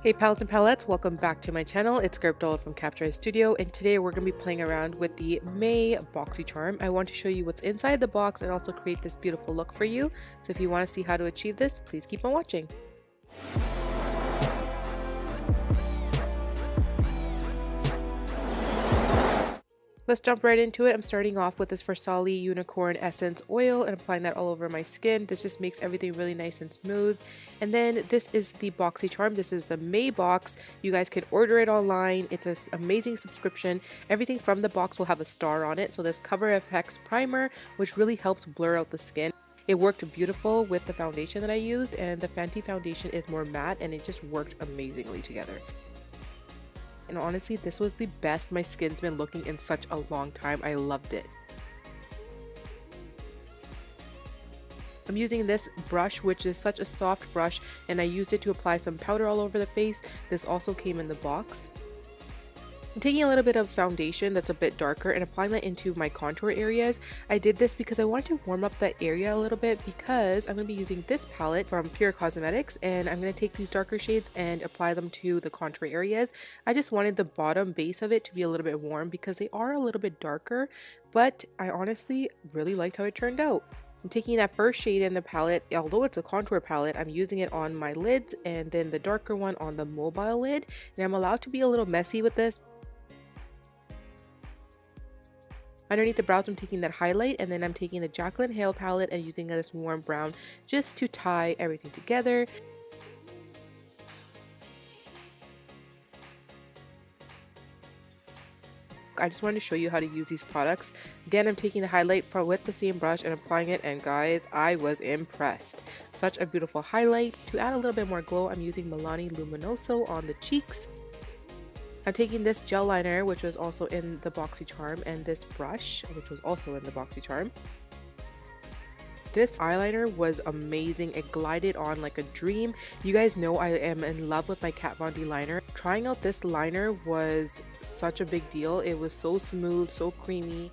Hey pals and palettes, welcome back to my channel. It's Gurp Dhaliwal from CAPTUREYESSTUDIO, and today we're going to be playing around with the May Boxycharm. I want to show you what's inside the box and also create this beautiful look for you. So if you want to see how to achieve this, please keep on watching. Let's jump right into it. I'm starting off with this Farsali Unicorn Essence Oil and applying that all over my skin. This just makes everything really nice and smooth. And then this is the Boxycharm. This is the May box. You guys can order it online. It's an amazing subscription. Everything from the box will have a star on it. So this Cover FX Primer, which really helps blur out the skin. It worked beautiful with the foundation that I used, and the Fenty foundation is more matte and it just worked amazingly together. And honestly, this was the best my skin's been looking in such a long time. I loved it. I'm using this brush, which is such a soft brush, and I used it to apply some powder all over the face. This also came in the box. I'm taking a little bit of foundation that's a bit darker and applying that into my contour areas. I did this because I wanted to warm up that area a little bit, because I'm going to be using this palette from Pur Cosmetics, and I'm going to take these darker shades and apply them to the contour areas. I just wanted the bottom base of it to be a little bit warm because they are a little bit darker, but I honestly really liked how it turned out. I'm taking that first shade in the palette, although it's a contour palette, I'm using it on my lids and then the darker one on the mobile lid, and I'm allowed to be a little messy with this. Underneath the brows, I'm taking that highlight, and then I'm taking the Jaclyn Hail palette and using this warm brown just to tie everything together. I just wanted to show you how to use these products. Again, I'm taking the highlight with the same brush and applying it, and guys, I was impressed. Such a beautiful highlight. To add a little bit more glow, I'm using Milani Luminoso on the cheeks. I'm taking this gel liner, which was also in the Boxycharm, and this brush, which was also in the Boxycharm. This eyeliner was amazing. It glided on like a dream. You guys know I am in love with my Kat Von D liner. Trying out this liner was such a big deal. It was so smooth, so creamy.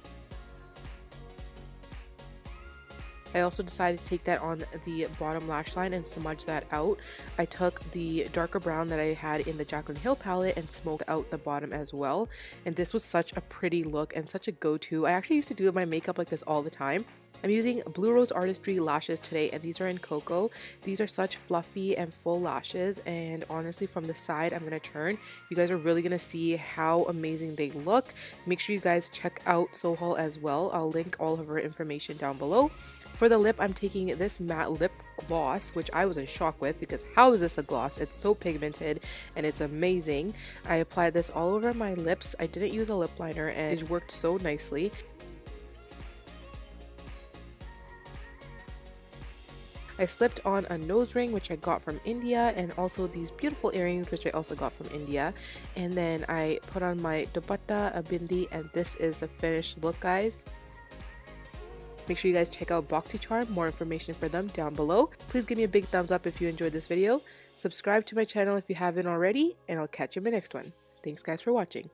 I also decided to take that on the bottom lash line and smudge that out. I took the darker brown that I had in the Jaclyn Hill palette and smoked out the bottom as well. And this was such a pretty look and such a go-to. I actually used to do my makeup like this all the time. I'm using Blue Rose Artistry lashes today, and these are in Coco. These are such fluffy and full lashes, and honestly, from the side, I'm going to turn. You guys are really going to see how amazing they look. Make sure you guys check out Sohal as well. I'll link all of her information down below. For the lip, I'm taking this matte lip gloss, which I was in shock with because how is this a gloss? It's so pigmented and it's amazing. I applied this all over my lips. I didn't use a lip liner and it worked so nicely. I slipped on a nose ring, which I got from India, and also these beautiful earrings, which I also got from India. And then I put on my dupatta, a bindi, and this is the finished look, guys. Make sure you guys check out Boxycharm, more information for them down below. Please give me a big thumbs up if you enjoyed this video. Subscribe to my channel if you haven't already, and I'll catch you in my next one. Thanks guys for watching.